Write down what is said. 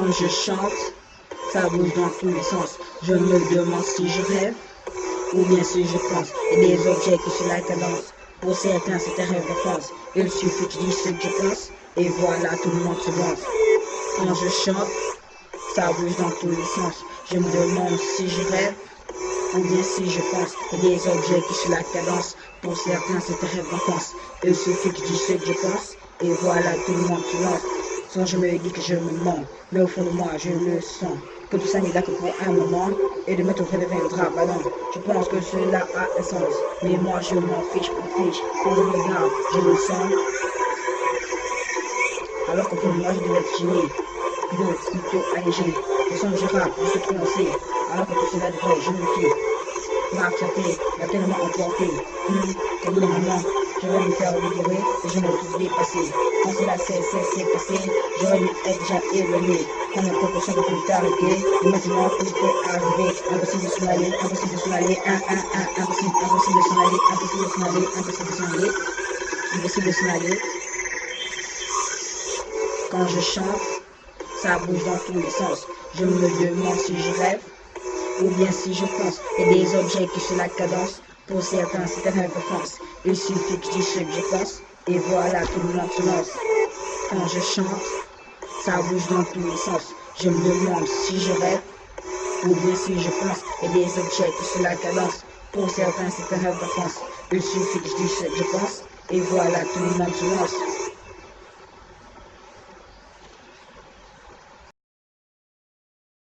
Quand je chante, ça bouge dans tous les sens. Je me demande si je rêve ou bien si je pense. Et des objets qui sont la cadence. Pour certains, c'est un rêve d'enfance. Il suffit que je dise ce que je pense et voilà, tout le monde se lance. Quand je chante, ça bouge dans tous les sens. Je me demande si je rêve ou bien si je pense. Et des objets qui sont la cadence. Pour certains, c'est un rêve d'enfance. Il suffit que je dise ce que je pense et voilà, tout le monde se lance. Soit je me dis que je me mens, mais au fond de moi, je le sens. Que tout ça n'est là que pour un moment, et demain tout redeviendra ballon. Je pense que cela a un sens, mais moi je m'en fiche, quand je regarde, je le sens. Alors que pour moi, je dois être gêné, d'autres plutôt allégé. Je sens que je rappe, je suis prononcé, alors que tout cela devrait, je me fie. L'accepter, m'a tellement emporté, qu'au bout d'un moment, je vais me faire libérer et je vais tout dépasser. Quand cela s'est passé, j'aurais dû être déjà éloigné. Quand mes proportions ont pu t'arrêter, et maintenant tout peut arriver. Impossible de s'en aller, impossible de s'en aller, impossible de s'en aller, impossible de s'en aller, impossible de s'en aller, impossible de s'en aller. Quand je chante, ça bouge dans tous les sens. Je me demande si je rêve ou bien si je pense. Et des objets qui sont la cadence. Pour certains, c'est un rêve d'enfance. Il suffit que je dise ce que je pense et voilà, tout le monde se lance. Quand je chante, ça bouge dans tous les sens. Je me demande si je rêve ou bien si je pense. Et des objets qui sont la cadence. Pour certains, c'est un rêve d'enfance. Il suffit que je dise ce que je pense et voilà, tout le monde se lance.